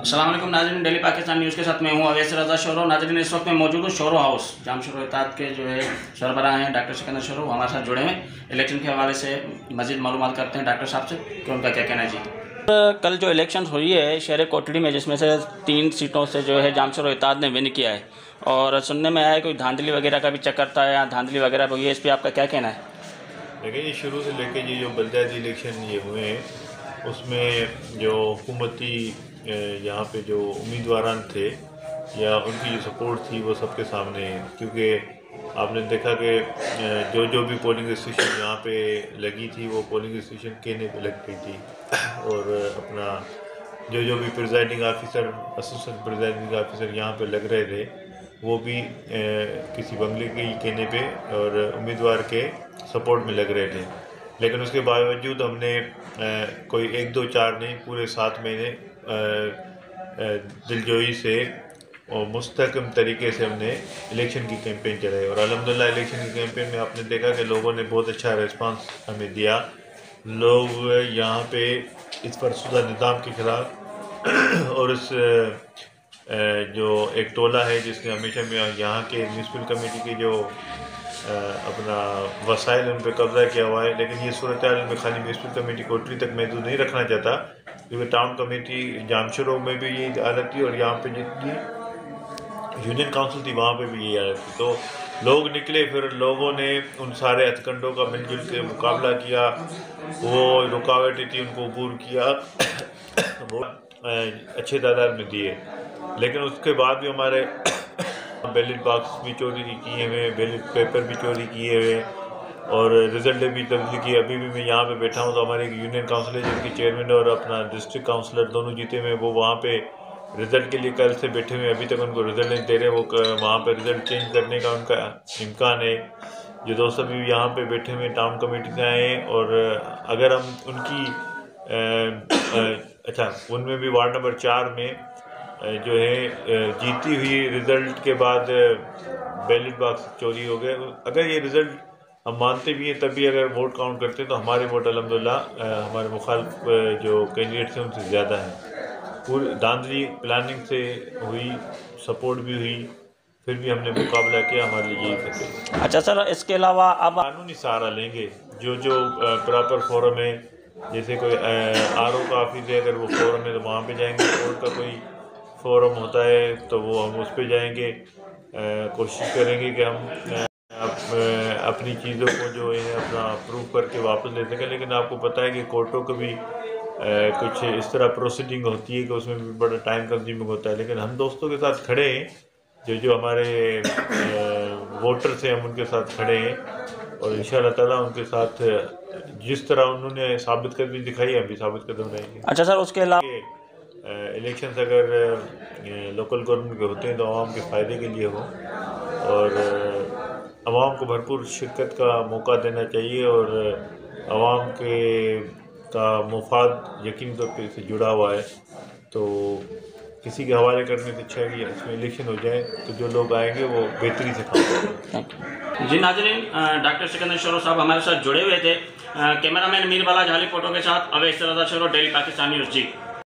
अस्सलाम वालेकुम नाज़रीन, डेली पाकिस्तान न्यूज़ के साथ मैं हूं अवैस रज़ा शोरो। नाज़रीन, इस वक्त मैं मौजूद हूं शोरो हाउस। जाम शोरो इत्तेहाद के जो है सरबराह हैं डॉक्टर सिकंदर शोरो, वो हमारे साथ जुड़े हैं। इलेक्शन के हवाले से मज़ीद मालूमात करते हैं डॉक्टर साहब से कि उनका क्या कहना है। जी, कल जो इलेक्शन हुई है शहर कोटड़ी में, जिसमें से 3 सीटों से जो है जाम शोरो इत्तेहाद ने विन किया है, और सुनने में आया है कोई धांधली वगैरह का भी चक्कर था या धांधली वगैरह हुई है, इस पर आपका क्या कहना है? देखिए, ये शुरू से लेके ये जो बलदियाती इलेक्शन ये हुए हैं, उसमें जो हुकूमती यहाँ पे जो उम्मीदवारान थे या उनकी जो सपोर्ट थी वो सबके सामने है। क्योंकि आपने देखा कि जो भी पोलिंग स्टेशन यहाँ पे लगी थी वो पोलिंग स्टेशन कहने पे लग गई थी और अपना जो भी presiding officer, assistant presiding officer यहाँ पे लग रहे थे वो भी किसी बंगले के ही कहने पे और उम्मीदवार के सपोर्ट में लग रहे थे। लेकिन उसके बावजूद हमने कोई 1 2 4 नहीं, पूरे 7 महीने दिलजोई से और मुस्तहकम तरीके से हमने इलेक्शन की कैंपेन चलाई और अल्हम्दुलिल्लाह इलेक्शन की कैंपेन में आपने देखा कि लोगों ने बहुत अच्छा रिस्पांस हमें दिया। लोग यहाँ पे इस फरसुदा निज़ाम के ख़िलाफ़ और इस जो एक टोला है जिसने हमेशा में यहाँ के म्यूनसिपल कमेटी के जो अपना वसाइल उन पर कब्जा किया हुआ है, लेकिन ये सूरत हाल में खाली म्यूनसिपल कमेटी कोटरी तक महदूद नहीं रखना चाहता, क्योंकि टाउन कमेटी जामशोरो में भी यही हालत थी और यहाँ पे जितनी यूनियन काउंसिल थी वहाँ पे भी यही हालत थी। तो लोग निकले, फिर लोगों ने उन सारे हथकंडों का मिलजुल के मुकाबला किया, वो रुकावटें थी उनको अबूर किया वो अच्छे तादाद में दिए। लेकिन उसके बाद भी हमारे बैलेट बॉक्स भी चोरी किए हुए, बैलेट पेपर भी चोरी किए हुए और रिजल्ट भी तब्दील किए। अभी भी मैं यहाँ पे बैठा हूँ तो हमारे एक यूनियन काउंसिलर जिनके चेयरमैन और अपना डिस्ट्रिक्ट काउंसलर दोनों जीते हुए, वो वहाँ पे रिज़ल्ट के लिए कल से बैठे हुए, अभी तक उनको रिज़ल्ट नहीं दे रहे। वो वहाँ पे रिज़ल्ट चेंज करने का उनका इम्कान है। जो दोस्त अभी यहाँ पे बैठे हुए टाउन कमेटी से आए हैं, और अगर हम उनकी अच्छा, उनमें भी वार्ड नंबर 4 में जो है जीती हुई रिज़ल्ट के बाद बैलेट बॉक्स चोरी हो गए। अगर ये रिज़ल्ट हम मानते भी हैं, तब भी अगर वोट काउंट करते हैं तो हमारे वोट अल्हम्दुलिल्लाह हमारे मुखालिफ जो कैंडिडेट्स हैं उनसे ज़्यादा हैं। पूरी धांधली प्लानिंग से हुई, सपोर्ट भी हुई, फिर भी हमने मुकाबला किया, हमारे लिए यही फतेह। अच्छा सर, इसके अलावा अब कानूनी सहारा लेंगे। जो प्रॉपर फोरम है, जैसे कोई RO का ऑफिस है, अगर वो फोरम है तो वहाँ पे जाएंगे। कोर्ट का कोई फोरम होता है तो वो हम उस पर जाएंगे। कोशिश करेंगे कि हम अपनी चीज़ों को जो है अपना प्रूव करके वापस ले सकें। लेकिन आपको पता है कि कोर्टों को भी कुछ इस तरह प्रोसीडिंग होती है कि उसमें भी बड़ा टाइम कंज्यूमिंग होता है। लेकिन हम दोस्तों के साथ खड़े हैं, जो हमारे वोटर्स हैं, हम उनके साथ खड़े हैं और इंशाअल्लाह ताला उनके साथ जिस तरह उन्होंने साबित कर भी दिखाई है, हम भी साबित कदम रहेंगे। अच्छा सर, उसके अलावा इलेक्शंस अगर लोकल गवर्नमेंट के होते हैं तो आवाम के फ़ायदे के लिए हो और आवाम को भरपूर शिरकत का मौका देना चाहिए और आवाम के का मुफाद यकीनी तौर पर इससे जुड़ा हुआ है। तो किसी के हवाले करने से अच्छा है कि इसमें इलेक्शन हो जाए तो जो लोग आएंगे वो बेहतरी से काम करेंगे। जी नाज़रीन, डॉक्टर सिकंदर शोरो साहब हमारे साथ जुड़े हुए थे। कैमरामैन मीर बाला झाली फोटो के साथ अवैस रज़ा शोरो, डेली पाकिस्तान न्यूज़। जी।